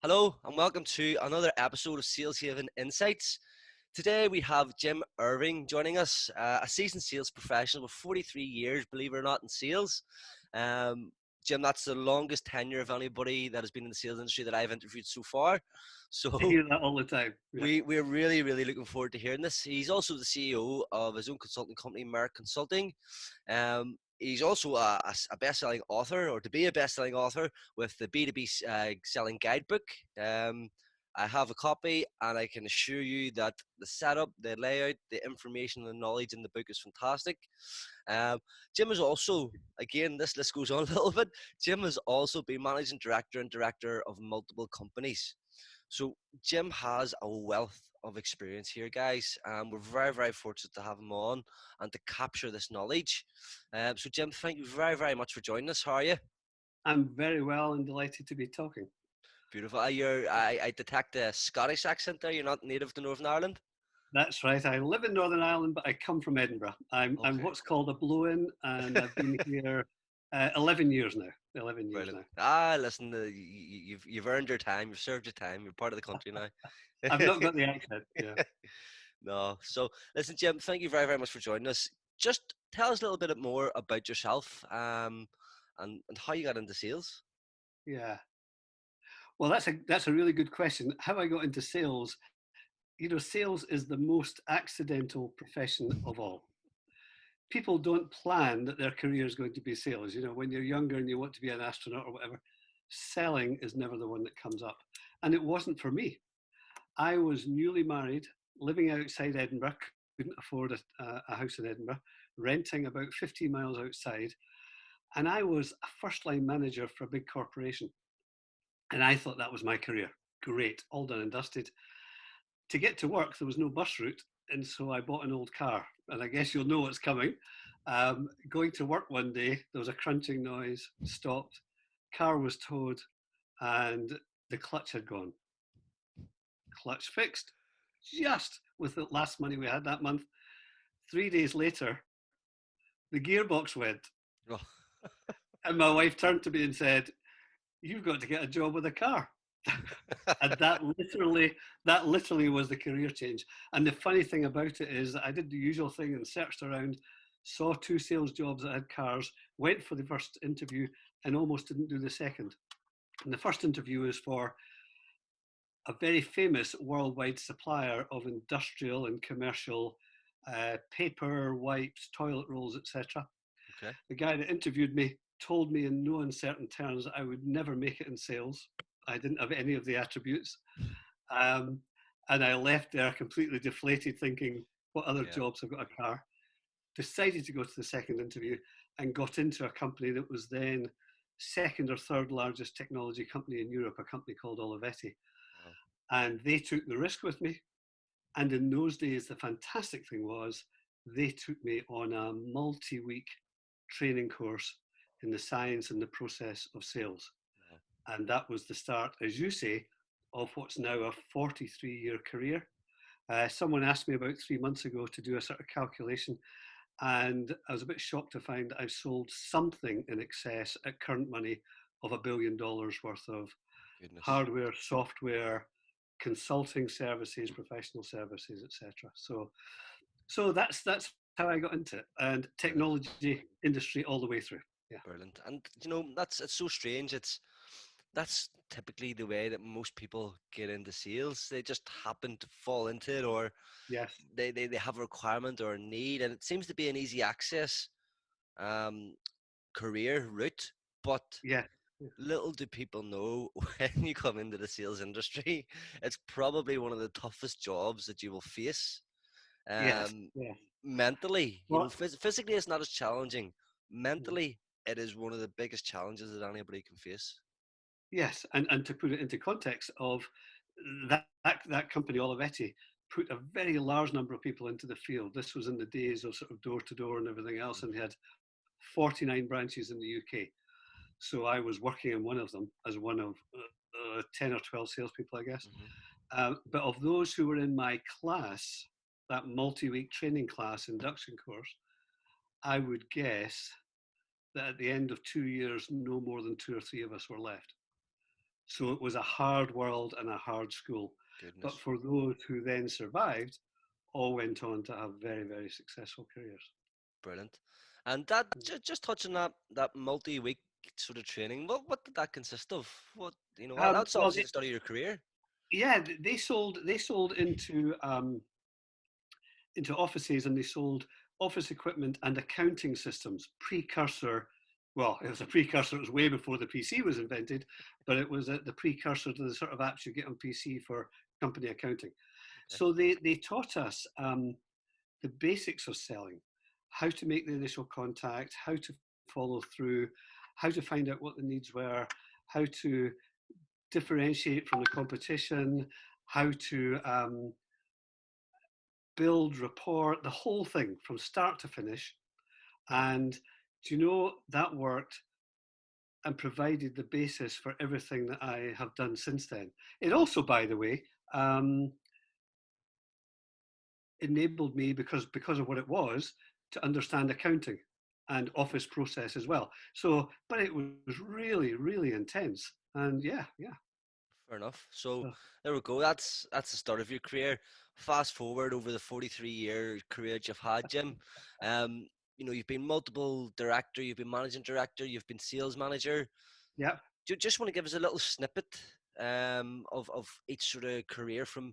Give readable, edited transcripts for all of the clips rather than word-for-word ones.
Hello and welcome to another episode of Sales Haven Insights. Today we have Jim Irving joining us, a seasoned sales professional with 43 years, believe it or not, in sales. Um, Jim, that's the longest tenure of anybody that has been in the sales industry that I've interviewed so far. I So hear that all the time. Yeah. we're really looking forward to hearing this. He's also the CEO of his own consulting company, Merrick Consulting. He's also a best-selling author, or to be a best-selling author, with the B2B selling guidebook. I have a copy, and I can assure you that the setup, the layout, the information, and the knowledge in the book is fantastic. Um, Jim is also, again, this list goes on a little bit. Jim has also been managing director and director of multiple companies. So Jim has a wealth of experience here, guys, and we're very fortunate to have him on and to capture this knowledge. So Jim, thank you very much for joining us. How are you? I'm very well and delighted to be talking. Beautiful. I detect a Scottish accent there. You're not native to Northern Ireland? That's right. I live in Northern Ireland, but I come from Edinburgh. I'm Okay, what's called a blow-in, and I've been here 11 years now. 11 years brilliant. now. Listen, you've earned your time. You've served your time. You're part of the country now. I've not got the accent. Yeah. No. So, listen, Jim, thank you very much for joining us. Just tell us a little bit more about yourself, and how you got into sales. Yeah. Well, that's a really good question. How I got into sales, sales is the most accidental profession of all. People don't plan that their career is going to be sales. When you're younger and you want to be an astronaut or whatever, selling is never the one that comes up. And it wasn't for me. I was newly married, living outside Edinburgh, couldn't afford a house in Edinburgh, renting about 15 miles outside. And I was a first line manager for a big corporation. And I thought that was my career. Great, all done and dusted. To get to work, there was no bus route. And so I bought an old car. And I guess you'll know what's coming. Going to work one day, there was a crunching noise, stopped, car was towed, and the clutch had gone. Clutch fixed, just with the last money we had that month. 3 days later, the gearbox went. Oh, And my wife turned to me and said, "You've got to get a job with a car." And that literally was the career change. And the funny thing about it is that I did the usual thing and searched around, saw two sales jobs that had cars, went for the first interview and almost didn't do the second. And the first interview was for a very famous worldwide supplier of industrial and commercial paper, wipes, toilet rolls, etc. okay. The guy that interviewed me told me in no uncertain terms that I would never make it in sales. I didn't have any of the attributes. Um, and I left there completely deflated, thinking, what other Yeah. jobs have got a car? Decided to go to the second interview and got into a company that was then second or third largest technology company in Europe, a company called Olivetti. Wow. And they took the risk with me. And in those days, the fantastic thing was they took me on a multi-week training course in the science and the process of sales. Wow. And that was the start, as you say, of what's now a 43-year career. Someone asked me about 3 months ago to do a sort of calculation, and I was a bit shocked to find that I've sold something in excess at current money of $1 billion worth of Goodness. hardware, software, consulting services, professional services, etc. So that's how I got into it, and Brilliant. technology industry all the way through. Yeah. Brilliant. And it's so strange. That's typically the way that most people get into sales. They just happen to fall into it, or Yes. they have a requirement or a need, and it seems to be an easy access um, career route. But Yeah. little do people know, when you come into the sales industry, it's probably one of the toughest jobs that you will face. Yes. Um, Yes. Mentally, Well, physically, it's not as challenging. mm, Mentally, it is one of the biggest challenges that anybody can face. yes, and to put it into context of that company Olivetti put a very large number of people into the field. This was in the days of sort of door to door and everything else, and they Hmm. had 49 branches in the UK. So I was working in one of them as one of 10 or 12 salespeople, I guess. Hmm. But of those who were in my class, that multi-week training class induction course, I would guess that at the end of 2 years, no more than two or three of us were left. So it was a hard world and a hard school. But Goodness, for those who then survived, all went on to have very, very successful careers. brilliant. And that just touching that multi-week sort of training. What did that consist of? What that's Well, obviously the start of your career. yeah, they sold into offices, and they sold office equipment and accounting systems. Precursor, well, it was a precursor. It was way before the PC was invented, but it was the precursor to the sort of apps you get on PC for company accounting. Okay. So they taught us the basics of selling, how to make the initial contact, how to follow through, how to find out what the needs were, how to differentiate from the competition, how to build rapport, the whole thing from start to finish. And do you know that worked and provided the basis for everything that I have done since then? It also, by the way, enabled me because of what it was to understand accounting and office process as well. So, but it was really, really intense. And yeah, yeah. Fair enough. So So, there we go. That's the start of your career. Fast forward over the 43-year career that you've had, Jim. Um, you've been multiple director, you've been managing director, you've been sales manager. yeah. Do you just want to give us a little snippet of each sort of career from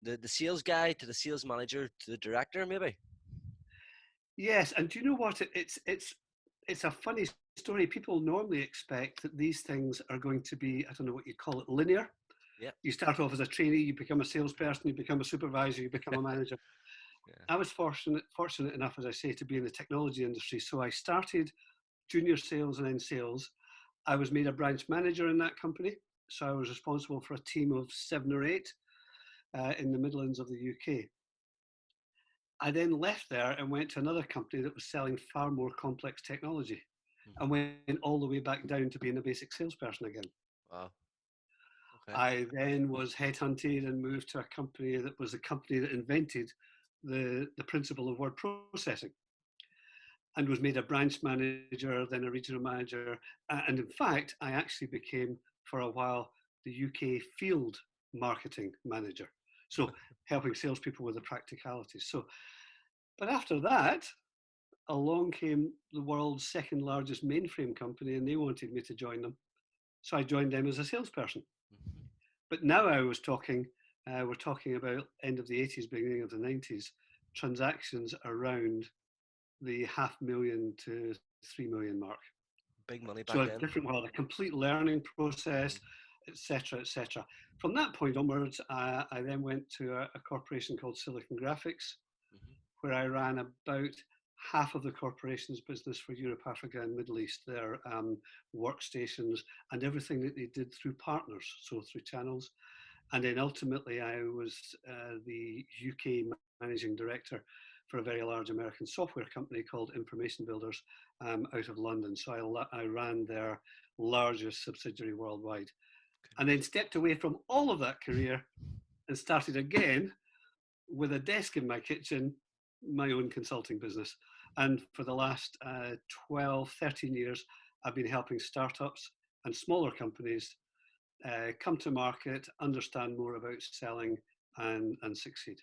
the sales guy to the sales manager to the director, maybe? Yes, and do you know what? It's a funny story. People normally expect that these things are going to be, I don't know what you'd call it, linear. Yeah. You start off as a trainee, you become a salesperson, you become a supervisor, you become a manager. Yeah. I was fortunate enough, as I say, to be in the technology industry. So I started junior sales and then sales. I was made a branch manager in that company. So I was responsible for a team of 7 or 8 in the Midlands of the UK. I then left there and went to another company that was selling far more complex technology and Hmm. went all the way back down to being a basic salesperson again. Wow. Okay. I then was headhunted and moved to a company that was the company that invented the principle of word processing, and was made a branch manager, then a regional manager. And in fact, I actually became, for a while, the UK field marketing manager. So helping salespeople with the practicalities. So, but after that, along came the world's second largest mainframe company, and they wanted me to join them. So I joined them as a salesperson. Hmm. But now we're talking about end of the 80s, beginning of the 90s, transactions around the 500,000 to 3 million mark. Big money So back a then. different world, a complete learning process, Hmm. etc., etc. From that point onwards, I then went to a corporation called Silicon Graphics, Hmm. where I ran about half of the corporation's business for Europe, Africa, and Middle East, their workstations and everything that they did through partners, so through channels. And then ultimately, I was the UK managing director for a very large American software company called Information Builders out of London. So I ran their largest subsidiary worldwide. And then Goodness. stepped away from all of that career and started again with a desk in my kitchen, my own consulting business. And for the last 12, 13 years, I've been helping startups and smaller companies come to market, understand more about selling, and succeed.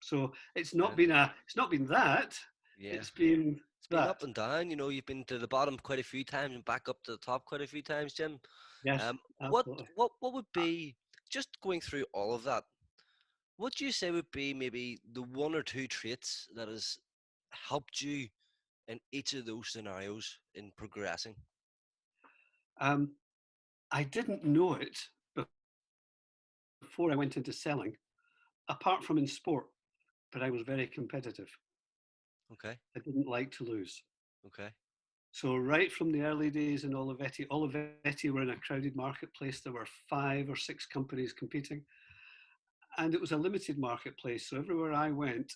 So Brilliant. it's not been that, Yeah. it's been It's been that. up and down. You've been to the bottom quite a few times and back up to the top quite a few times, Jim. Yes, Um, what absolutely. what would be, just going through all of that? What do you say would be maybe the one or two traits that has helped you in each of those scenarios in progressing? Um, I didn't know it before I went into selling, apart from in sport, but I was very competitive. Okay. I didn't like to lose. Okay. So right from the early days in Olivetti were in a crowded marketplace. There were 5 or 6 companies competing, and it was a limited marketplace. So everywhere I went,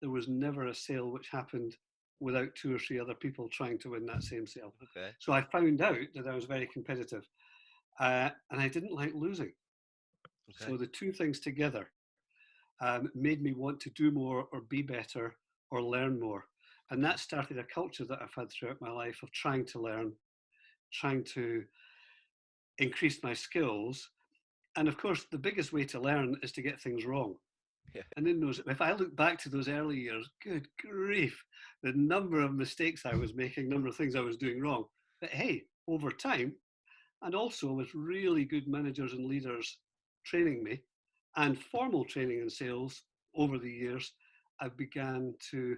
there was never a sale which happened without 2 or 3 other people trying to win that same sale. Okay. So I found out that I was very competitive, and I didn't like losing. Okay. So the two things together made me want to do more or be better or learn more. And Okay. that started a culture that I've had throughout my life of trying to learn, trying to increased my skills. And of course, the biggest way to learn is to get things wrong. Yeah. And in those, if I look back to those early years, good grief, the number of mistakes I was making, number of things I was doing wrong. But hey, over time, and also with really good managers and leaders training me and formal training in sales over the years, I began to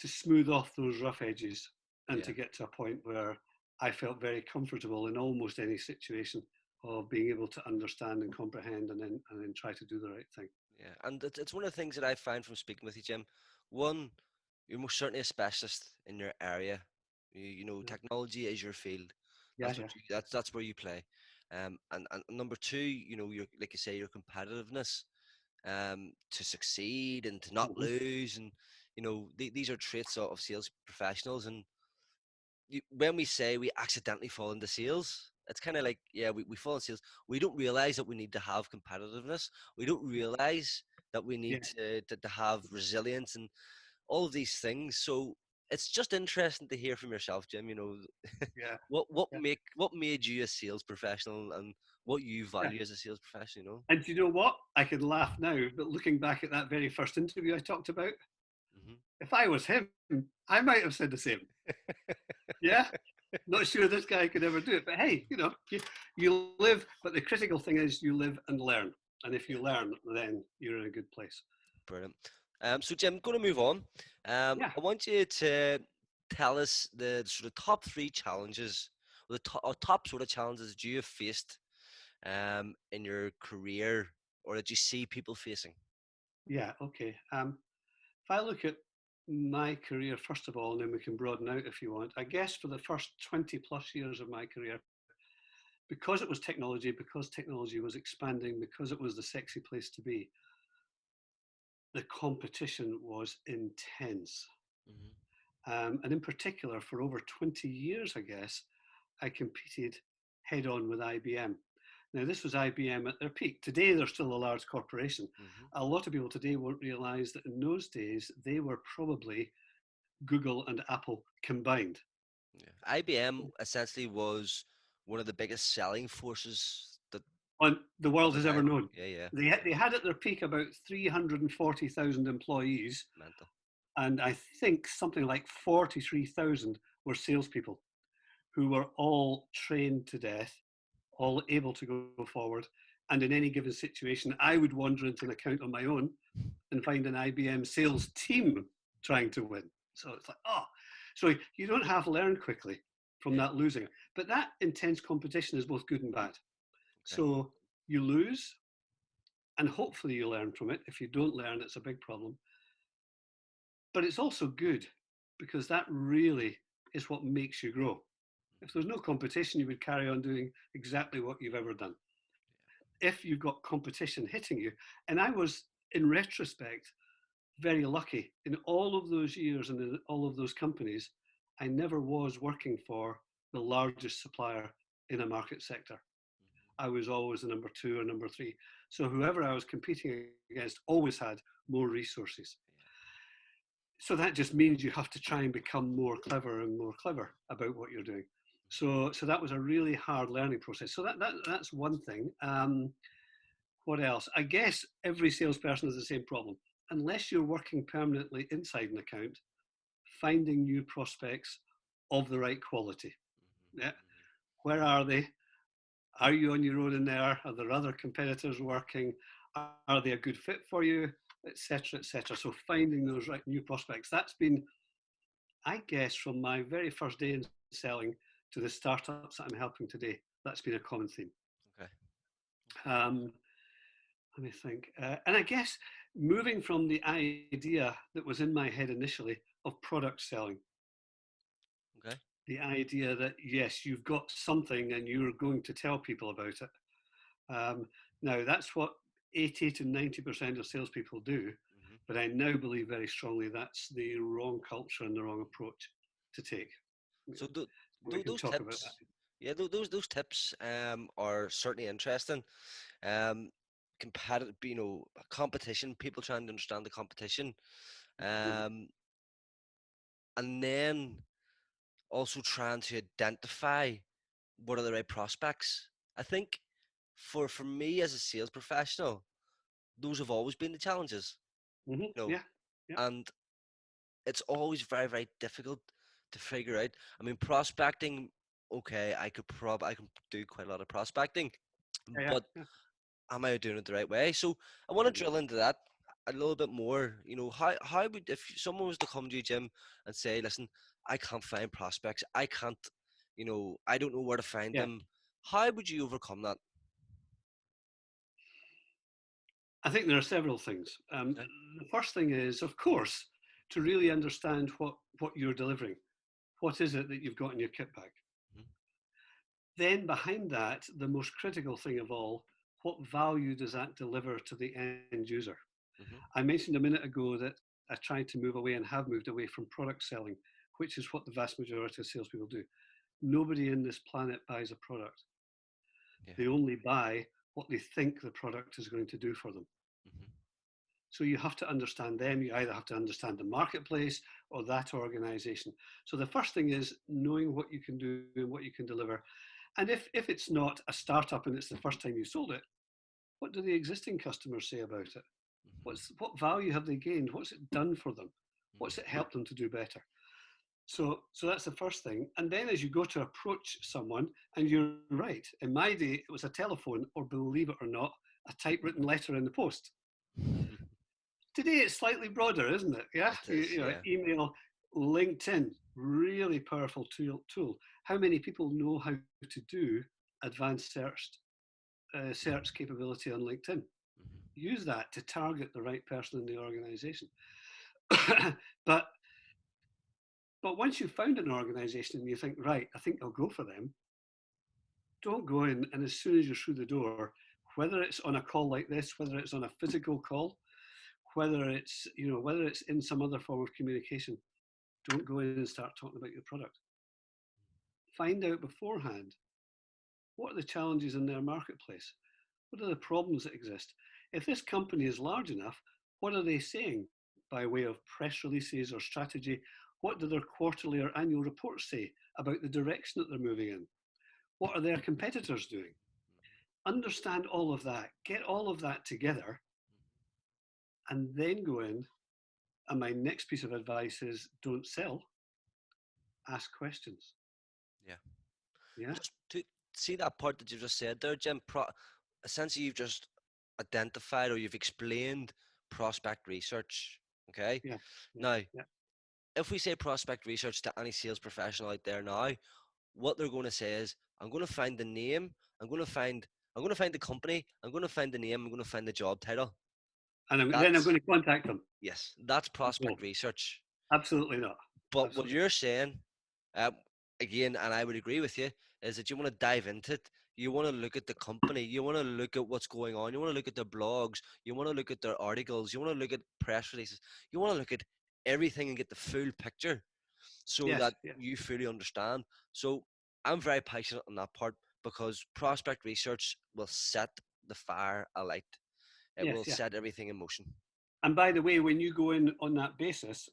smooth off those rough edges and Yeah. to get to a point where I felt very comfortable in almost any situation of being able to understand and comprehend and then try to do the right thing. Yeah, and it's one of the things that I find from speaking with you, Jim. One, you're most certainly a specialist in your area. You know, Yeah, technology is your field. yeah, yeah. That's where you play. And number two, you know, you're like you say, your competitiveness, to succeed and to not Mm-hmm. lose, and you know, these are traits of sales professionals. And when we say we accidentally fall into sales, it's kind of like, yeah, we fall in sales. We don't realize that we need to have competitiveness. We don't realize that we Yeah, need to have resilience and all of these things. So it's just interesting to hear from yourself, Jim. You know, yeah, yeah, what made you a sales professional and what you yeah. value as a sales professional. You know. And you know what? I can laugh now, but looking back at that very first interview I talked about, Hmm. if I was him, I might have said the same. Yeah, not sure this guy could ever do it, but hey, you live. But the critical thing is you live and learn, and if Yeah, you learn, then you're in a good place. brilliant. So Jim, going to move on. Yeah, I want you to tell us the sort of top three challenges, or the top sort of challenges that you have faced in your career, or that you see people facing. yeah, okay. If I look at my career first of all, and then we can broaden out if you want. I guess for the first 20 plus years of my career, because it was technology, because technology was expanding, because it was the sexy place to be, the competition was intense. Hmm. And in particular, for over 20 years, I guess, I competed head on with IBM. Now, this was IBM at their peak. Today, they're still a large corporation. Hmm. A lot of people today won't realize that in those days, they were probably Google and Apple combined. Yeah. IBM essentially was one of the biggest selling forces that On the of world the has ever time. known. Yeah, yeah, They had at their peak about 340,000 employees, mental. and I think something like 43,000 were salespeople who were all trained to death, all able to go forward. And in any given situation, I would wander into an account on my own and find an IBM sales team trying to win. So it's like, oh, so you don't have learned quickly from Yeah. that losing. But that intense competition is both good and bad. Okay. So you lose, and hopefully you learn from it. If you don't learn, it's a big problem. But it's also good because that really is what makes you grow. If there's no competition, you would carry on doing exactly what you've ever done. If you've got competition hitting you, and I was, in retrospect, very lucky in all of those years and in all of those companies, I never was working for the largest supplier in a market sector. I was always the number two or number three. So whoever I was competing against always had more resources. So that just means you have to try and become more clever and more clever about what you're doing. So that was a really hard learning process. So that's one thing. What else? I guess every salesperson has the same problem. Unless you're working permanently inside an account, finding new prospects of the right quality. Yeah. Where are they? Are you on your own in there? Are there other competitors working? Are they a good fit for you? Etc. Etc. So finding those right new prospects. That's been, I guess, from my very first day in selling to the startups that I'm helping today. That's been a common theme. Okay. Um, Let me think. And I guess moving from the idea that was in my head initially of product selling, Okay. the idea that yes, you've got something and you're going to tell people about it. Um, Now, that's what 80 to 90% of salespeople do, Hmm. but I now believe very strongly that's the wrong culture and the wrong approach to take. So We can those talk about that. tips, yeah, those tips are certainly interesting. Um, competitive, you know, competition. People trying to understand the competition, um, and then also trying to identify what are the right prospects. I think for me as a sales professional, those have always been the challenges, you know, Yeah. Yeah. and it's always very, very difficult to figure out. I mean, prospecting, okay, I can do quite a lot of prospecting, Yeah. but Yeah. am I doing it the right way? So I want to Yeah. drill into that a little bit more. You know, how would, if someone was to come to you, Jim, and say, listen, I can't find prospects, I can't, I don't know where to find Yeah. them. How would you overcome that? I think there are several things. Okay. The first thing is, of course, to really understand what you're delivering. What is it that you've got in your kit bag? Mhm, Then, behind that, the most critical thing of all, what value does that deliver to the end user? mhm, I mentioned a minute ago that I tried to move away and have moved away from product selling, which is what the vast majority of salespeople do. Nobody in this planet buys a product. yeah. They only buy what they think the product is going to do for them. Mhm, So you have to understand them. You either have to understand the marketplace or that organization. So the first thing is knowing what you can do and what you can deliver. And if it's not a startup and it's the first time you sold it, what do the existing customers say about it? mhm, What value have they gained? What's it done for them? What's it mhm, helped them to do better? So that's the first thing. And then as you go to approach someone, and you're right, in my day it was a telephone, or believe it or not, a typewritten letter in the post. mhm. Today it's slightly broader, isn't it? Yeah, It is, yeah. email, LinkedIn, really powerful tool. How many people know how to do advanced search capability on LinkedIn? Mhm, Use that to target the right person in the organization. but but once you've found an organization and you think, right, I think I'll go for them, don't go in and as soon as you're through the door, whether it's on a call like this, whether it's on a physical call, whether it's in some other form of communication, don't go in and start talking about your product. Find out beforehand, what are the challenges in their marketplace? What are the problems that exist? If this company is large enough, what are they saying by way of press releases or strategy? What do their quarterly or annual reports say about the direction that they're moving in? What are their competitors doing? Understand all of that, get all of that together, and then go in. And my next piece of advice is don't sell, ask questions. yeah. Yeah, Just to see that part that you just said there, Jim, essentially you've just identified or you've explained prospect research. Okay. yeah, yeah, Now, yeah. if we say prospect research to any sales professional out there now, what they're going to say is, I'm going to find the name, I'm going to find, I'm going to find the company, I'm going to find the name, I'm going to find the job title. And then I'm That's going to contact them. yes, that's No, prospect research. absolutely not. But what Absolutely. you're saying, uh, again, and I would agree with you, is that you want to dive into it. You want to look at the company. You want to look at what's going on. You want to look at their blogs. You want to look at their articles. You want to look at press releases. You want to look at everything and get the full picture so Yes, that yes, you fully understand. So I'm very passionate on that part because prospect research will set the fire alight. It will yes, yeah. set everything in motion. And by the way, when you go in on that basis,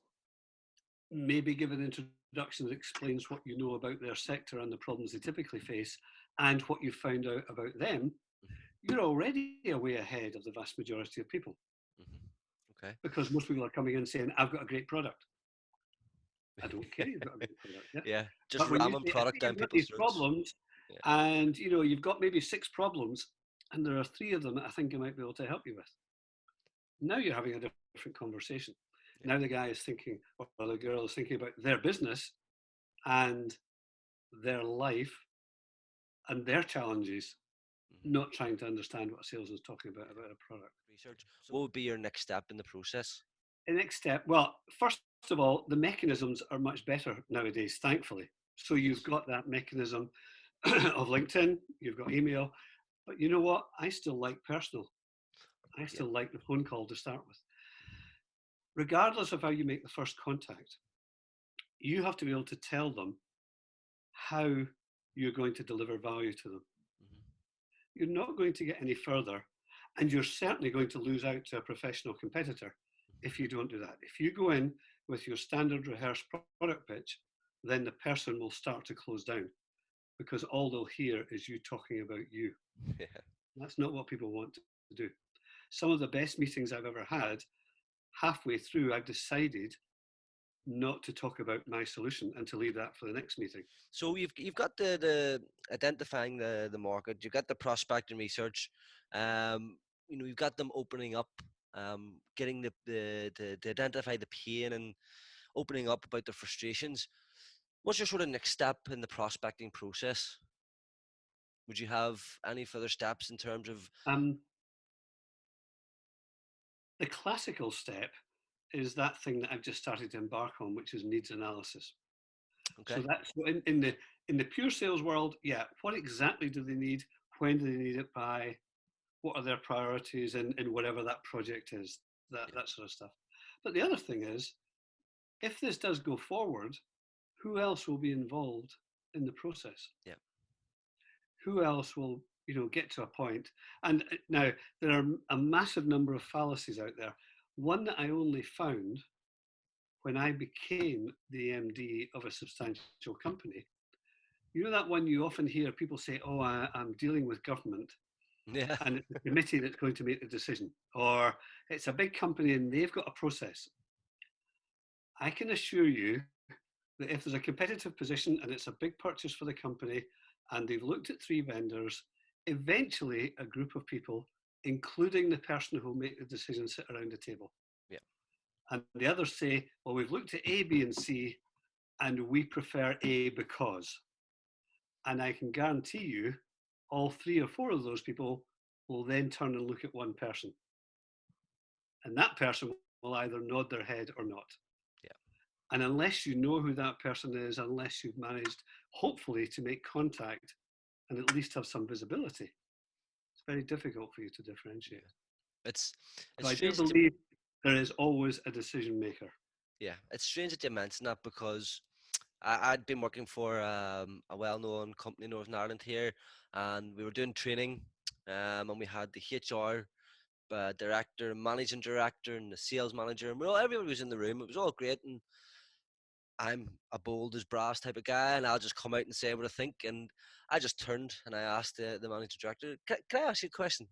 maybe give an introduction that explains what you know about their sector and the problems they typically face and what you found out about them, you're already a way ahead of the vast majority of people Hmm. Okay. because most people are coming in saying, I've got a great product. I don't care you've got a great product. Yeah. Yeah, just But when you ramming say, I product see down you've got people's these throats. problems Yeah, and you've got maybe 6 problems and there are 3 of them that I think I might be able to help you with. Now you're having a different conversation. yeah. Now the guy is thinking, or the girl is thinking about their business and their life and their challenges, Hmm. not trying to understand what sales is talking about a product. Research. So What would be your next step in the process? the next step, well, first of all, the mechanisms are much better nowadays, thankfully. So you've Yes. got that mechanism of LinkedIn, you've got email, but you know what? I still like personal. I Yeah. still like the phone call to start with. Regardless of how you make the first contact, you have to be able to tell them how you're going to deliver value to them. Hmm. You're not going to get any further, and you're certainly going to lose out to a professional competitor if you don't do that. If you go in with your standard rehearsed product pitch, then the person will start to close down. because all they'll hear is you talking about you. Yeah. That's not what people want to do. Some of the best meetings I've ever had, halfway through, I've decided not to talk about my solution and to leave that for the next meeting. So you've got the identifying the market, you've got the prospecting research, you've got them opening up, getting the to identify the pain and opening up about their frustrations. What's your sort of next step in the prospecting process? Would you have any further steps in terms of Um, the classical step is that thing that I've just started to embark on, which is needs analysis. So okay? that's in the pure sales world. Yeah, what exactly do they need? When do they need it by? What are their priorities in whatever that project is? Yeah, That sort of stuff. But the other thing is, if this does go forward, who else will be involved in the process? yeah, Who else will get to a point? And now there are a massive number of fallacies out there. One that I only found when I became the MD of a substantial company. You know that one you often hear people say, "Oh, I'm dealing with government, yeah, and it's the committee that's going to make the decision," or "It's a big company and they've got a process." I can assure you that if there's a competitive position and it's a big purchase for the company and they've looked at three vendors, eventually a group of people, including the person who will make the decision, sit around the table. yeah, And the others say, well, we've looked at A, B, and C, and we prefer A because. And I can guarantee you, all three or four of those people will then turn and look at one person. And that person will either nod their head or not. yeah. And unless you know who that person is, unless you've managed, hopefully, to make contact and at least have some visibility, it's very difficult for you to differentiate. It's So it's I do strange that believe there is always a decision maker. yeah, it's strange that you mention that because I'd been working for a well-known company in Northern Ireland here, and we were doing training, and we had the HR director, managing director, and the sales manager, and everybody was in the room. It was all great, and I'm a bold as brass type of guy, and I'll just come out and say what I think. And I just turned and I asked the managing director, can I ask you a question?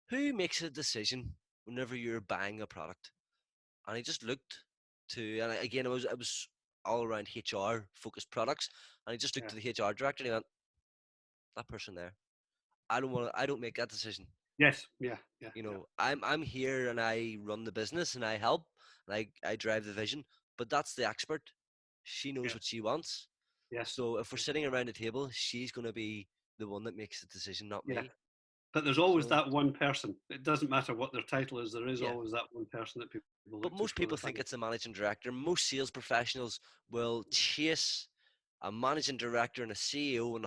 Who makes a decision whenever you're buying a product? And he just looked and again, it was all around HR focused products, and he just looked Yeah. to the HR director and he went, that person there, I don't make that decision. Yes. Yeah. Yeah. Yeah. I'm here and I run the business and I help and I drive the vision, but that's the expert. She knows Yes. what she wants. Yes. So if we're sitting around the table, she's going to be the one that makes the decision, not Yeah. me. But there's always So that one person. It doesn't matter what their title is. There is yeah, always that one person that people but look to most for people the think final. it's a managing director. Most sales professionals will chase a managing director and a CEO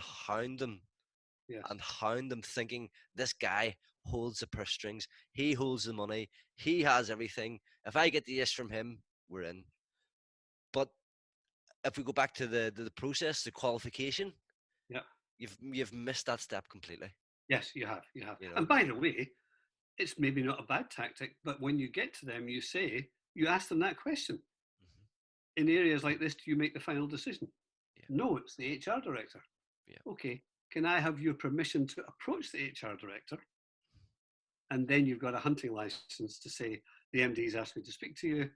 Yes. and hound them, thinking this guy holds the purse strings, he holds the money, he has everything. If I get the yes from him, we're in. But if we go back to the process, the qualification, Yeah. you've missed that step completely. Yes. You have. You have. You And know. by the way, it's maybe not a bad tactic, but when you get to them, you ask them that question. Hmm. In areas like this, do you make the final decision? Yeah, No, it's the HR director. yeah, Okay, can I have your permission to approach the HR director? And then you've got a hunting license to say, the MD's asked me to speak to you.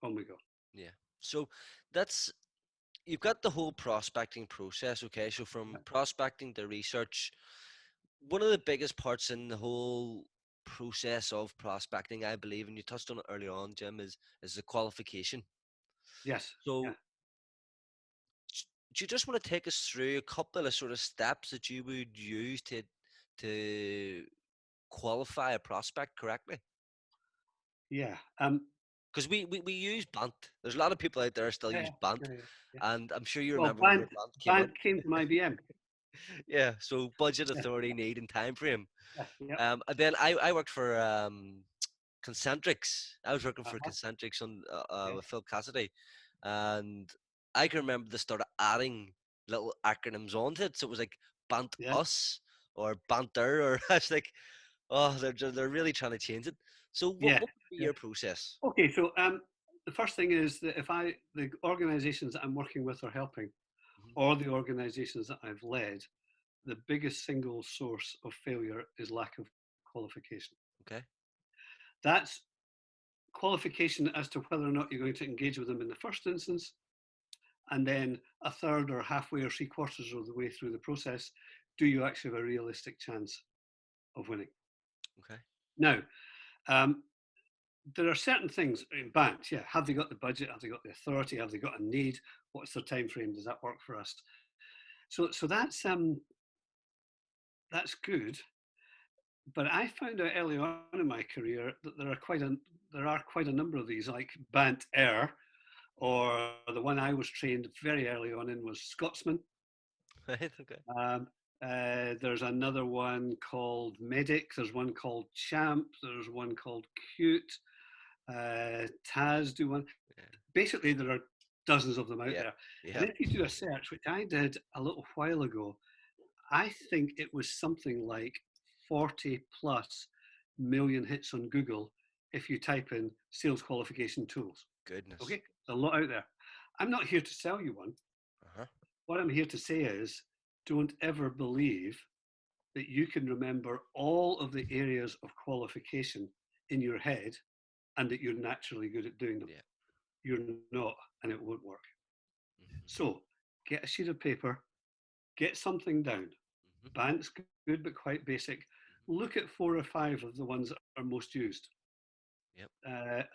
On we go. yeah. So that's you've got the whole prospecting process. Okay, so Yeah. from prospecting to research, one of the biggest parts in the whole process of prospecting, I believe, and you touched on it earlier on, Jim, is the qualification. Yes. Yeah. So do you just want to take us through a couple of sort of steps that you would use to qualify a prospect correctly? Yeah. Because we use BANT. There's a lot of people out there still Yeah. use BANT, Yeah. Yeah. Yeah. and I'm sure you Well, remember whenever BANT came out. Band came from IBM. Yeah, so budget, Yeah. authority, need, and time frame. Yeah. Yeah. And then I worked for Concentrics. I was working for Uh-huh. Concentrics on Yes. with Phil Cassidy, and I can remember they started adding little acronyms onto it. So it was like Bant Yeah. Us or Banter, or I was like, oh, they're really trying to change it. So what Yeah. would be Yeah. your process? Okay. So the first thing is that if the organizations that I'm working with are helping, or the organizations that I've led, the biggest single source of failure is lack of qualification. Okay. That's qualification as to whether or not you're going to engage with them in the first instance, and then a third or halfway or three quarters of the way through the process, do you actually have a realistic chance of winning? Okay. Now, um, there are certain things in banks. Yeah, have they got the budget? Have they got the authority? Have they got a need? What's their time frame? Does that work for us? So that's good. But I found out early on in my career that there are quite a number of these, like Bant Air, or the one I was trained very early on in was Scotsman. Right. Okay. Um, there's another one called Medic. There's one called Champ. There's one called Cute. Taz do one. Yeah. Basically, there are dozens of them out Yeah. there. And Yeah. if you do a search, which I did a little while ago, I think it was something like 40 plus million hits on Google if you type in sales qualification tools. Goodness. Okay, there's a lot out there. I'm not here to sell you one. Uh huh. What I'm here to say is don't ever believe that you can remember all of the areas of qualification in your head and that you're naturally good at doing them. Yeah. You're not, and it won't work. Mm-hmm. So get a sheet of paper, get something down. Mm-hmm. Bant's good, but quite basic. Look at 4 or 5 of the ones that are most used. Yep.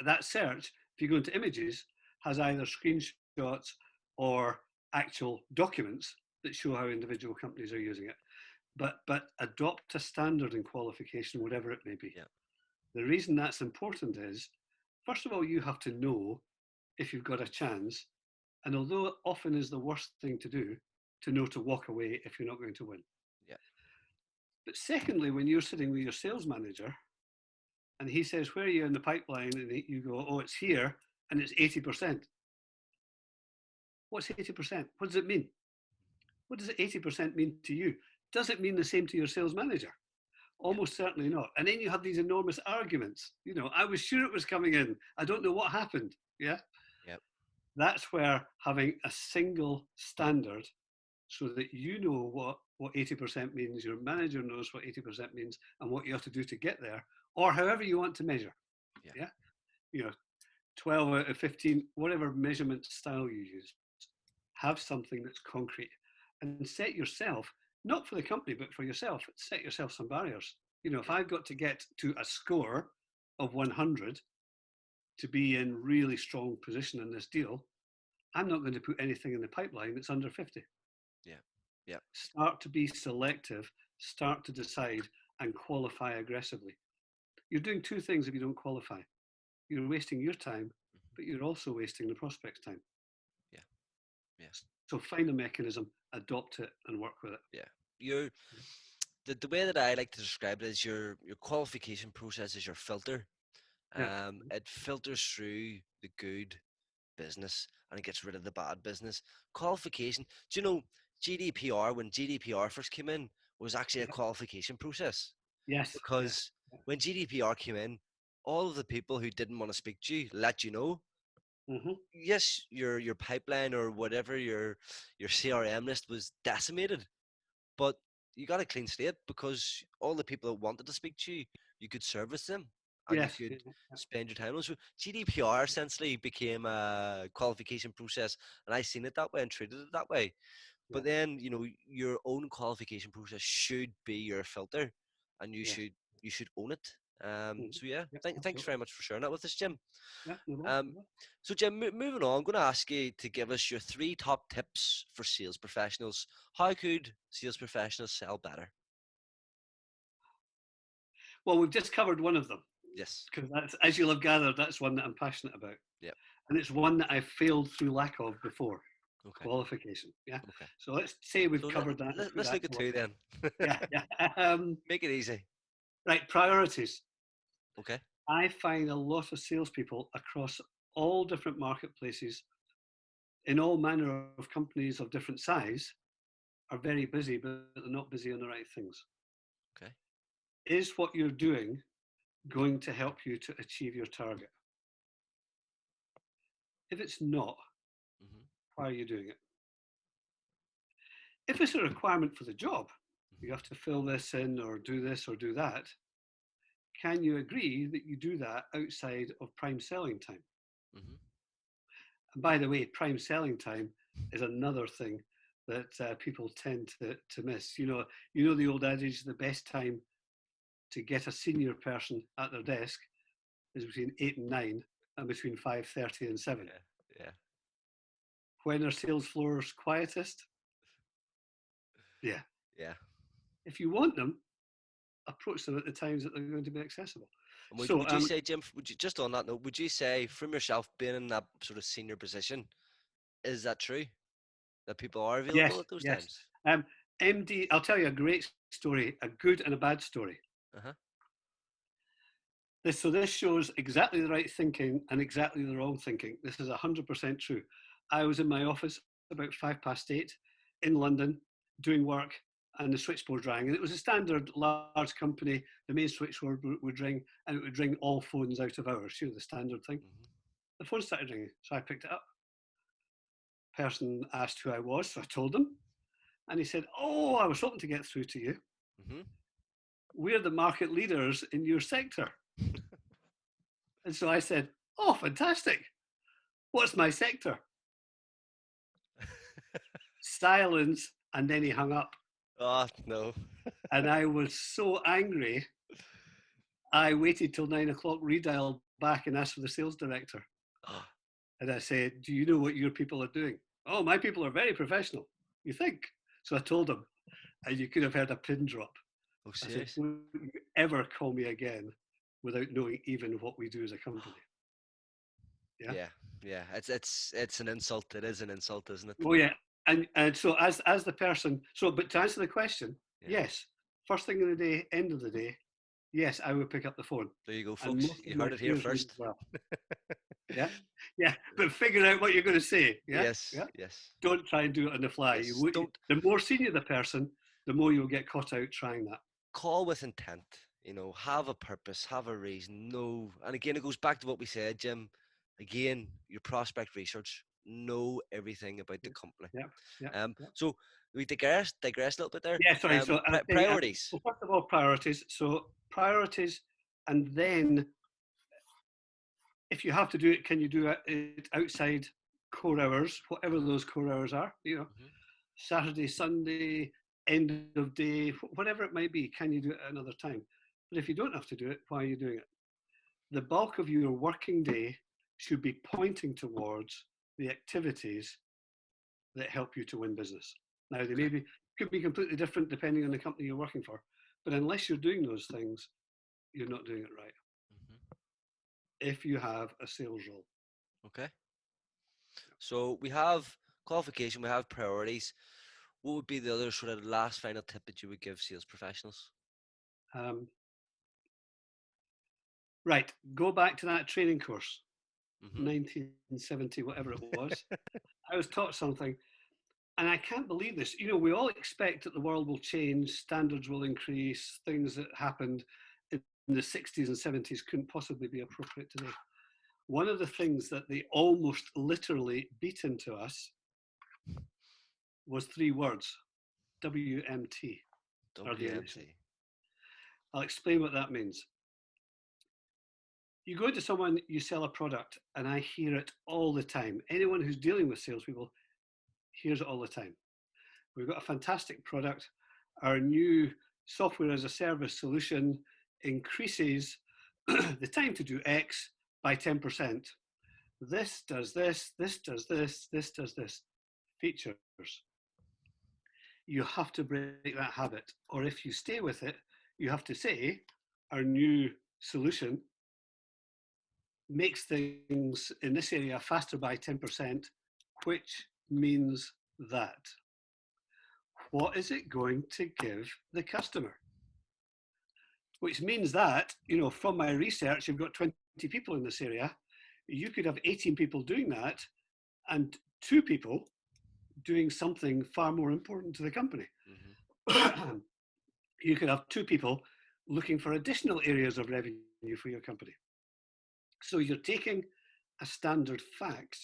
That search, if you go into images, has either screenshots or actual documents that show how individual companies are using it. But adopt a standard in qualification, whatever it may be. Yep. The reason that's important is, first of all, you have to know if you've got a chance. And although it often is the worst thing to know to walk away if you're not going to win. Yep. But secondly, when you're sitting with your sales manager and he says, where are you in the pipeline? And you go, oh, it's here and it's 80%. What's 80%? What does it mean? What does 80% mean to you? Does it mean the same to your sales manager? Yep. Almost certainly not. And then you have these enormous arguments. I was sure it was coming in. I don't know what happened. Yeah. Yep. That's where having a single standard so that you know what 80% means, your manager knows what 80% means and what you have to do to get there, or however you want to measure. Yeah. Yeah. You know, 12 out of 15, whatever measurement style you use, have something that's concrete and set yourself, not for the company, but for yourself, set yourself some barriers. If Yeah. I've got to get to a score of 100 to be in really strong position in this deal, I'm not going to put anything in the pipeline that's under 50. Yeah. Yeah. Start to be selective, start to decide and qualify aggressively. You're doing two things if you don't qualify. You're wasting your time, Mm-hmm. but you're also wasting the prospect's time. Yeah. Yeah. So find a mechanism, adopt it, and work with it. Yeah. You're the way that I like to describe it is your qualification process is your filter. Yeah. It filters through the good business and it gets rid of the bad business. Qualification. Do you know GDPR, when GDPR first came in, was actually a Yeah. qualification process? Yes. Yes. Because when GDPR came in, all of the people who didn't want to speak to you let you know. Mm-hmm. Yes, your pipeline or whatever your CRM list was decimated, but you got a clean slate because all the people that wanted to speak to you, you could service them and you Yes. could Yeah. spend your time on. So GDPR essentially became a qualification process, and I seen it that way and treated it that way. Yeah. But then your own qualification process should be your filter, and you Yes. should own it. Mm-hmm. So yeah, Yeah. thanks Absolutely. very much for sharing that with us, Jim. Yeah. No more. Um, so Jim, moving on, I'm going to ask you to give us your 3 top tips for sales professionals. How could sales professionals sell better? Well, we've just covered one of them Yes. because that's, as you'll have gathered, that's one that I'm passionate about, Yep. and it's one that I failed through lack of before. Okay. Qualification. Yeah. Okay. So let's say we've So let, covered that and let, put let's that look at to one 2 side. then. Yeah. Yeah. Make it easy. Right. Priorities. Okay. I find a lot of salespeople across all different marketplaces in all manner of companies of different size are very busy, but they're not busy on the right things. Okay. Is what you're doing going to help you to achieve your target? If it's not, Hmm. why are you doing it? If it's a requirement for the job, you have to fill this in or do this or do that, can you agree that you do that outside of prime selling time? Mm-hmm. And by the way, prime selling time is another thing that people tend to miss. You know the old adage, the best time to get a senior person at their desk is between 8 and 9 and between 5:30 and 7. Yeah, yeah, When are sales floors quietest? Yeah. yeah. If you want them, approach them at the times that they're going to be accessible. And So would you say, Jim, would you, just on that note, would you say from yourself being in that sort of senior position, is that true? That people are available yes, at those yes. times? MD, I'll tell you a great story, a good and a bad story. Uh-huh. So this shows exactly the right thinking and exactly the wrong thinking. This is 100% true. I was in my office about 8:05 in London doing work, and the switchboard rang, and it was a standard large company. The main switchboard would ring, and it would ring all phones out of hours. The standard thing. Mm-hmm. The phone started ringing, so I picked it up. Person asked who I was, so I told them, and he said, "Oh, I was hoping to get through to you. Mm-hmm. We're the market leaders in your sector." And so I said, "Oh, fantastic. What's my sector?" Silence, and then he hung up. Oh, no. And I was so angry, I waited till 9 o'clock, redialed back and asked for the sales director. Oh, And I said, "Do you know what your people are doing?" "Oh, my people are very professional." "You think?" So I told him, and you could have heard a pin drop. I said, serious? "Don't you ever call me again without knowing even what we do as a company." Yeah. Yeah, yeah. It's an insult. It is an insult, isn't it? Oh, yeah. And so as the person, so, but to answer the question, Yeah. yes, first thing in the day, end of the day, yes, I would pick up the phone. There you go, And folks. most You of my heard it here peers would as first. well. Yeah. Yeah. But figure out what you're going to say. Yeah. Yes, Yeah. yes, Don't try and do it on the fly. yes. Don't The more senior the person, the more you'll get caught out trying that. call with intent. Have a purpose, have a reason. No, and again, it goes back to what we said, Jim. Again, your prospect research. Know everything about the Yeah. company. Yeah. Yeah. Yeah. So we digress a little bit there. Yeah. Sorry. So I was saying, Priorities. well, first of all, priorities. So priorities, and then if you have to do it, can you do it outside core hours, whatever those core hours are? Hmm. Saturday, Sunday, end of day, whatever it might be. Can you do it at another time? But if you don't have to do it, why are you doing it? The bulk of your working day should be pointing towards the activities that help you to win business. Now, they Okay. could be completely different depending on the company you're working for, but unless you're doing those things, you're not doing it right. Hmm. If you have a sales role, Okay. So we have qualification, we have priorities. What would be the other sort of last final tip that you would give sales professionals? um, right, go back to that training course, Hmm. 1970, whatever it was. I was taught something, and I can't believe this. We all expect that the world will change, standards will increase, things that happened in the 60s and 70s couldn't possibly be appropriate today. One of the things that they almost literally beat into us was 3 words: WMT, or the initials. WMT. I'll explain what that means. You go to someone, you sell a product, and I hear it all the time. Anyone who's dealing with salespeople hears it all the time. We've got a fantastic product. Our new software as a service solution increases the time to do X by 10%. This does this, this does this does this. Features. You have to break that habit. Or if you stay with it, you have to say, our new solution makes things in this area faster by 10%, which means that. What is it going to give the customer? Which means that, from my research, you've got 20 people in this area. You could have 18 people doing that and 2 people doing something far more important to the company. Hmm. You could have 2 people looking for additional areas of revenue for your company. So you're taking a standard fact,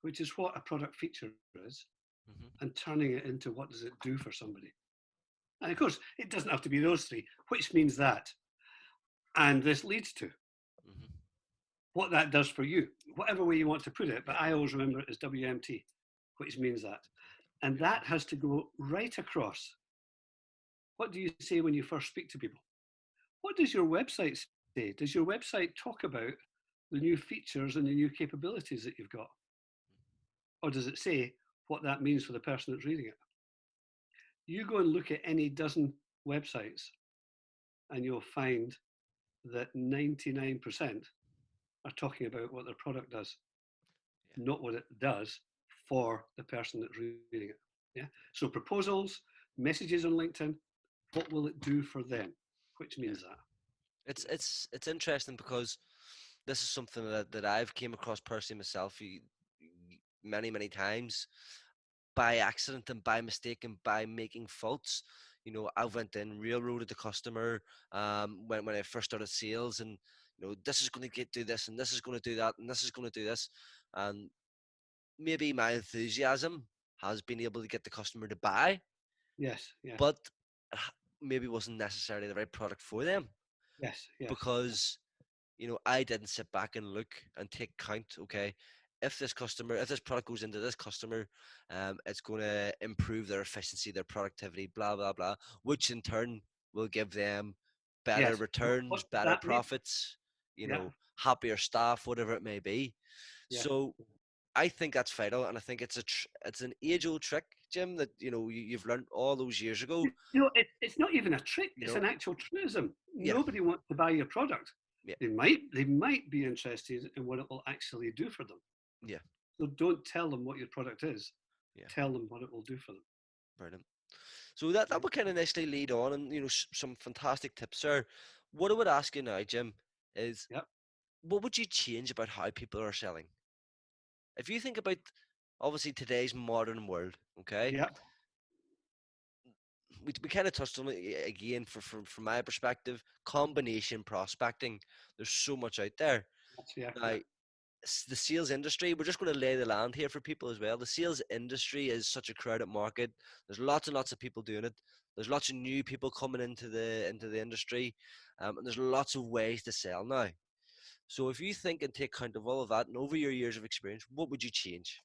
which is what a product feature is, Hmm. and turning it into what does it do for somebody. And of course, it doesn't have to be those three, which means that. And this leads to Hmm. what that does for you, whatever way you want to put it. But Yeah. I always remember it as WMT, which means that. And Beautiful. that has to go right across. What do you say when you first speak to people? What does your website say? Does your website talk about the new features and the new capabilities that you've got? Or does it say what that means for the person that's reading it? You go and look at any dozen websites and you'll find that 99% are talking about what their product does, Yeah. not what it does for the person that's reading it. Yeah. So proposals, messages on LinkedIn, what will it do for them? Which Yeah. means that. It's interesting because this is something that I've came across personally myself many times by accident and by mistake and by making faults. I went in, railroaded the customer when I first started sales, and this is going to get do this, and this is going to do that, and this is going to do this, and maybe my enthusiasm has been able to get the customer to buy, Yes, yes, but maybe wasn't necessarily the right product for them yes, yes, yeah, because I didn't sit back and look and take count. Okay, if this product goes into this customer, it's going to improve their efficiency, their productivity, blah blah blah, which in turn will give them better yes. What returns, does better that mean? profits, Yeah, happier staff, whatever it may be. yes. So I think that's vital, and I think it's an age-old trick, Jim, that you've learned all those years ago. It's not even a trick. You It's know, an actual truism. yeah, Nobody wants to buy your product. yeah, They might be interested in what it will actually do for them. yeah, So don't tell them what your product is. yeah. Tell them what it will do for them. Brilliant. So that Right? would kind of nicely lead on, and some fantastic tips there. What I would ask you now, Jim, is Yep. what would you change about how people are selling? If you think about obviously today's modern world, okay, Yep. we kind of touched on it again from my perspective. Combination prospecting. There's so much out there Yeah. now. Yeah. The sales industry, we're just going to lay the land here for people as well. The sales industry is such a crowded market. There's lots and lots of people doing it. There's lots of new people coming into the industry, and there's lots of ways to sell now. So if you think and take count of all of that, and over your years of experience, what would you change?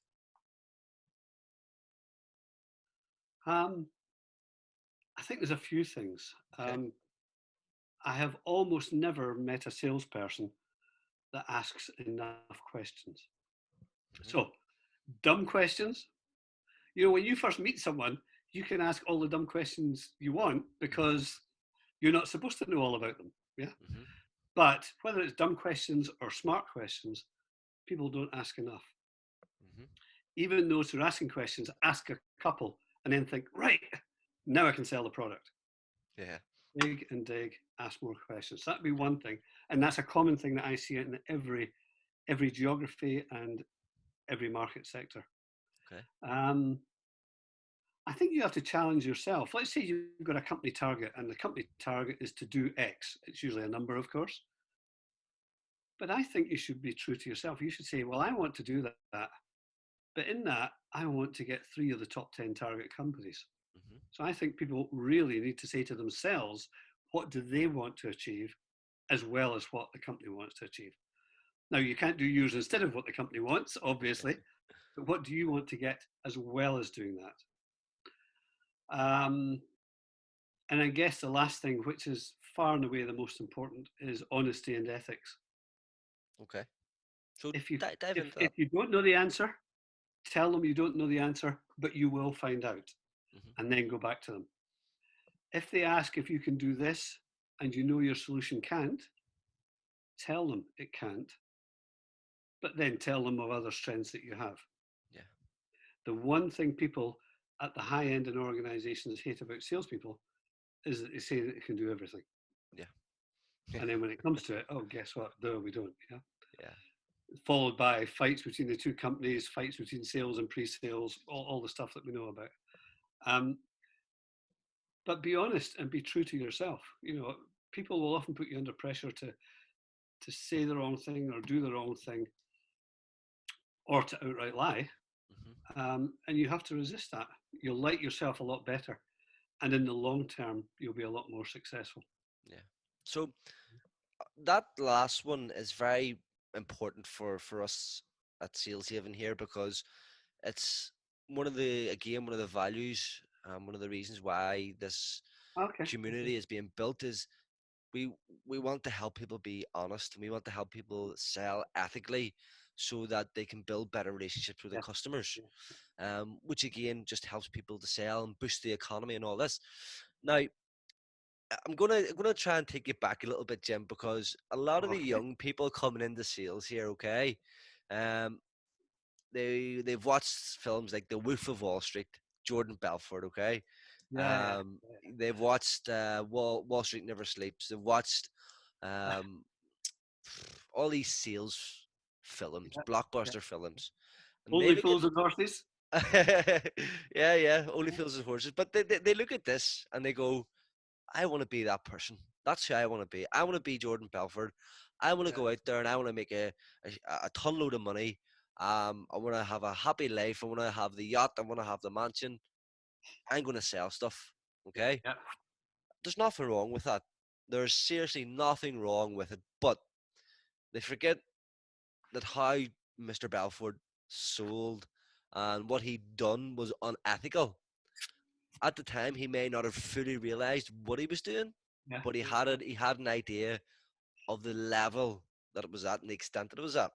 Um, I think there's a few things. Okay. I have almost never met a salesperson that asks enough questions. Hmm. So, dumb questions. When you first meet someone, you can ask all the dumb questions you want Hmm. because you're not supposed to know all about them. Yeah. Hmm. But whether it's dumb questions or smart questions, people don't ask enough. Hmm. Even those who are asking questions ask a couple and then think, right, now I can sell the product. Yeah. Dig and dig, ask more questions. That'd be one thing. And that's a common thing that I see in every geography and every market sector. Okay. Um, I think you have to challenge yourself. Let's say you've got a company target and the company target is to do X. It's usually a number, of course. But I think you should be true to yourself. You should say, well, I want to do that. But in that, I want to get 3 of the top 10 target companies. Hmm. So I think people really need to say to themselves, what do they want to achieve as well as what the company wants to achieve? Now, you can't do yours instead of what the company wants, obviously, but what do you want to get as well as doing that? And I guess the last thing, which is far and away the most important, is honesty and ethics. Okay. So If you dive if into that. if you don't know the answer, tell them you don't know the answer, but you will find out, Hmm. and then go back to them. If they ask if you can do this and you know your solution can't, tell them it can't, but then tell them of other strengths that you have. Yeah. The one thing people at the high end in organizations hate about salespeople is that they say that they can do everything. Yeah. And then when it comes to it, oh, guess what? No, we don't. Yeah. Yeah. Followed by fights between the two companies, fights between sales and pre-sales, all the stuff that we know about. Um, but be honest and be true to yourself. People will often put you under pressure to say the wrong thing or do the wrong thing or to outright lie. Hmm. And you have to resist that. You'll like yourself a lot better. And in the long term, you'll be a lot more successful. Yeah. So that last one is very important for us at Sales Haven here, because it's one of the values, one of the reasons why this Okay. Okay. community is being built is we we want to help people be honest, and we want to help people sell ethically so that they can build better relationships with their Yeah. customers, Yeah. which again just helps people to sell and boost the economy and all this. Now, I'm gonna try and take you back a little bit, Jim, because a lot of the Okay. young people coming into sales here, okay, um, they've watched films like The Wolf of Wall Street, Jordan Belfort, okay. Yeah. Yeah. They've watched Wall Street Never Sleeps. They've watched um, all these sales films, Yeah. Yeah. blockbuster films, and they Only look at fools and horses. yeah, only Yeah. films and horses. But they look at this and they go, I want to be that person. That's who I want to be. I want to be Jordan Belford. I want to Yeah. go out there and I want to make a ton load of money. I want to have a happy life. I want to have the yacht. I want to have the mansion. I'm going to sell stuff. Yeah. Okay. Yeah. There's nothing wrong with that. There's seriously nothing wrong with it. But they forget that how Mr. Belford sold and what he'd done was unethical. At the time, he may not have fully realized what he was doing, Yeah. but he Yeah. had it. He had an idea of the level that it was at and the extent that it was at.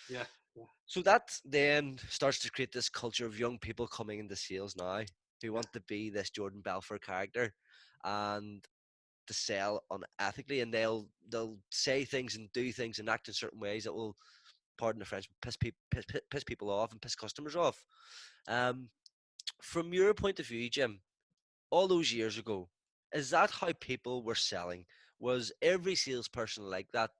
Yeah. Yeah. So that then starts to create this culture of young people coming into sales now who Yeah. want to be this Jordan Belfort character and to sell unethically, and they'll say things and do things and act in certain ways that will, pardon the French, piss people off and piss customers off. Um, from your point of view, Jim, all those years ago, is that how people were selling? Was every salesperson like that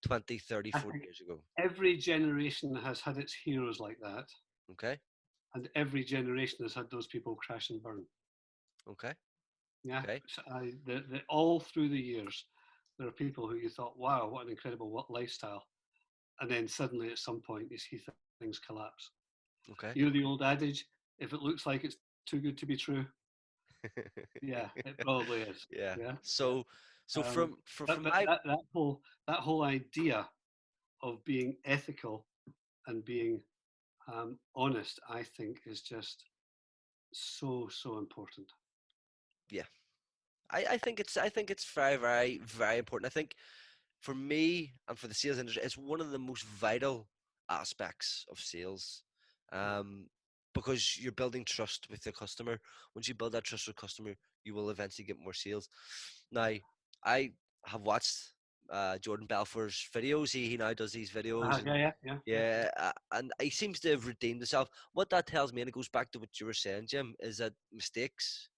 20, 30, I 40 think years ago? every generation has had its heroes like that, Okay, and every generation has had those people crash and burn. okay, Yeah, okay, so all through the years, there are people who you thought, "Wow, what an incredible what lifestyle," and then suddenly at some point you see things collapse. okay. You know the old adage, "If it looks like it's too good to be true," yeah, it probably is. Yeah. Yeah, yeah. So Um, from but my that whole idea of being ethical and being honest, I think, is just so important. yeah, I think it's very very very important. I think for me and for the sales industry, it's one of the most vital aspects of sales, Yeah, um, because you're building trust with the customer. Once you build that trust with the customer, you will eventually get more sales. Now, I have watched Jordan Belfort's videos. He now does these videos, and yeah, yeah, yeah, yeah, yeah, and he seems to have redeemed himself. What that tells me, and it goes back to what you were saying, Jim, is that mistakes,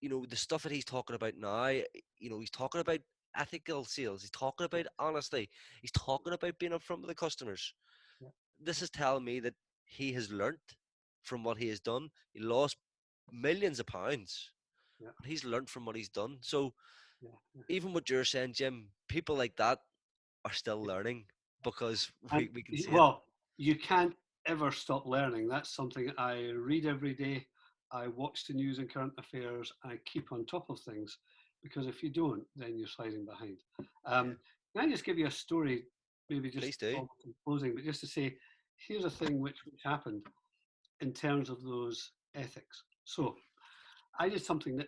the stuff that he's talking about now, he's talking about ethical sales. He's talking yeah, about honesty. He's talking about being upfront with the customers. yeah, This is telling me that he has learnt from what he has done. He lost millions of pounds, yeah, but he's learnt from what he's done. So yeah, yeah, even what you're saying, Jim, people like that are still yeah. learning because And we can see it. well, you can't ever stop learning. That's something I read every day. I watch the news and current affairs. I keep on top of things because if you don't, then you're sliding behind. Yeah, Can I just give you a story, maybe just please do. almost in closing, but just to say, here's a thing which happened in terms of those ethics. So I did something that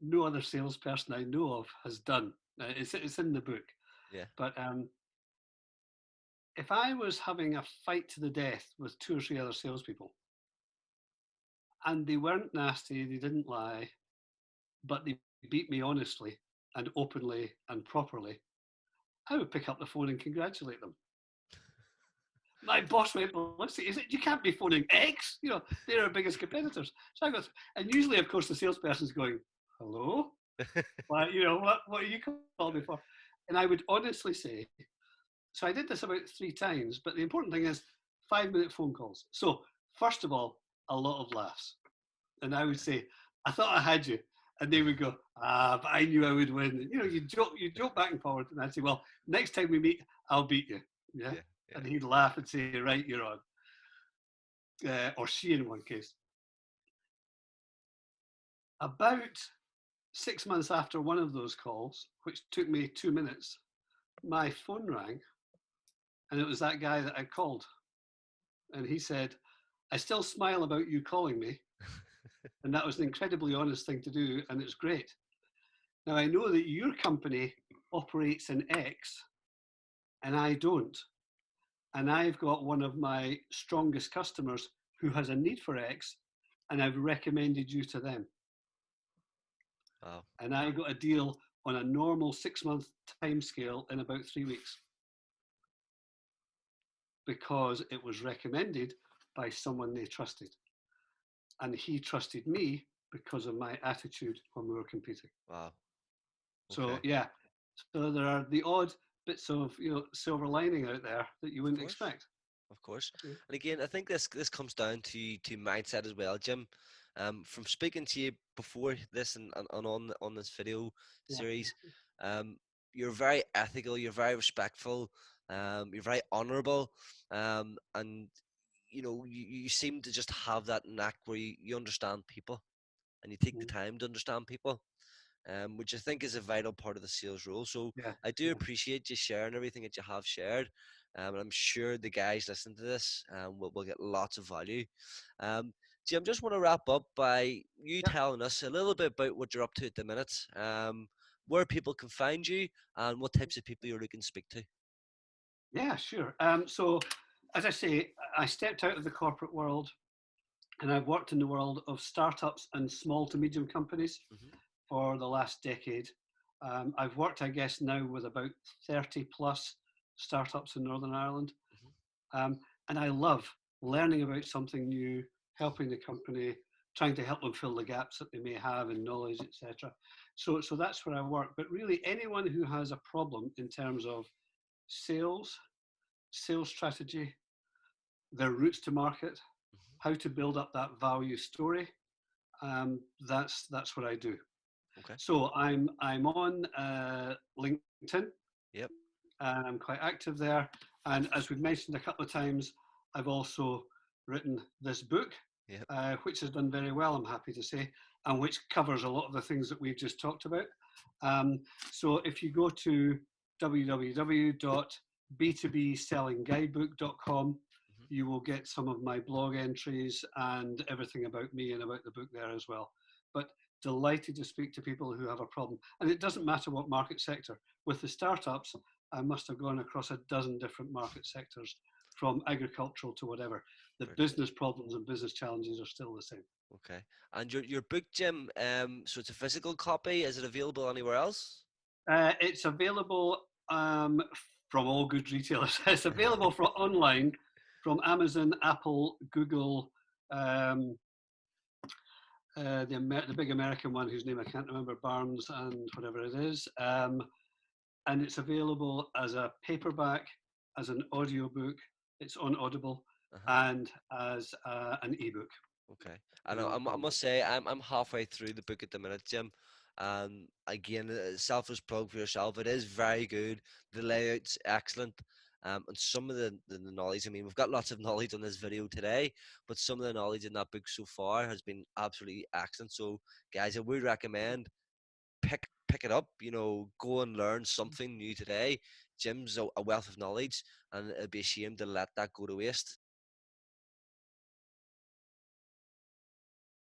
no other salesperson I know of has done. It's in the book, Yeah, but if I was having a fight to the death with two or three other salespeople, and they weren't nasty, they didn't lie, but they beat me honestly and openly and properly, I would pick up the phone and congratulate them. My boss went ballistic. He said, "You can't be phoning X. They're our biggest competitors." So I go, and usually, of course, the salesperson's going, "Hello, what are you calling me for?" And I would honestly say, so I did this about 3 times, but the important thing is 5-minute phone calls. So first of all, a lot of laughs. And I would say, "I thought I had you." And they would go, "But I knew I would win." And, you joke back and forward. And I'd say, "Well, next time we meet, I'll beat you." Yeah. yeah, yeah, And he'd laugh and say, "Right, you're on." or she in one case. About 6 months after one of those calls, which took me 2 minutes, my phone rang, and it was that guy that I called. And he said, I still smile about you calling me. And that was an incredibly honest thing to do, and it's great. Now, I know that your company operates in X, and I don't. And I've got one of my strongest customers who has a need for X, and I've recommended you to them. Wow. And I got a deal on a normal 6 month timescale in about 3 weeks because it was recommended by someone they trusted. And he trusted me because of my attitude when we were competing. Wow. So Okay. yeah, so there are the odd bits of silver lining out there that you Of wouldn't course. expect. Of course. Yeah. And again, I think this comes down to mindset as well, Jim. From speaking to you before this and on this video Yeah. series, um, you're very ethical, you're very respectful, you're very honourable, and you seem to just have that knack where you understand people and you take the Mm. time to understand people, which I think is a vital part of the sales role. So Yeah. I do Yeah. appreciate you sharing everything that you have shared. And I'm sure the guys listening to this will get lots of value. Um, Jim, just want to wrap up by you Yeah. telling us a little bit about what you're up to at the minute, where people can find you, and what types of people you're looking to speak to. Yeah, sure. So, as I say, I stepped out of the corporate world and I've worked in the world of startups and small to medium companies Hmm. for the last decade. I've worked, I guess, now with about 30 plus startups in Northern Ireland. Hmm. Um, and I love learning about something new, helping the company, trying to help them fill the gaps that they may have in knowledge, etc. So that's where I work. But really, anyone who has a problem in terms of sales, sales strategy, their routes to market, Hmm. how to build up that value story, that's what I do. Okay. So I'm on LinkedIn. Yep. I'm quite active there, and as we've mentioned a couple of times, I've also written this book, Yep. which has done very well, I'm happy to say, and which covers a lot of the things that we've just talked about. Um, so if you go to www.b2bsellingguidebook.com, Hmm. you will get some of my blog entries and everything about me and about the book there as well. But delighted to speak to people who have a problem. And it doesn't matter what market sector. With the startups, I must have gone across a dozen different market sectors, from agricultural to whatever. The Brilliant. business problems and business challenges are still the same. Okay. And your book, Jim, so it's a physical copy. Is it available anywhere else? It's available from all good retailers. It's available for online from Amazon, Apple, Google, um, the big American one whose name I can't remember, Barnes and whatever it is. And it's available as a paperback, as an audiobook. It's on Audible, Uh-huh. and as an ebook. Okay. And No I problem. must say, I'm halfway through the book at the minute, Jim. And again, selfless plug for yourself. It is very good. The layout's excellent. And some of the knowledge, I mean, we've got lots of knowledge on this video today, but some of the knowledge in that book so far has been absolutely excellent. So, guys, I would recommend pick it up. Go and learn something new today. Jim's a wealth of knowledge, and it'd be a shame to let that go to waste.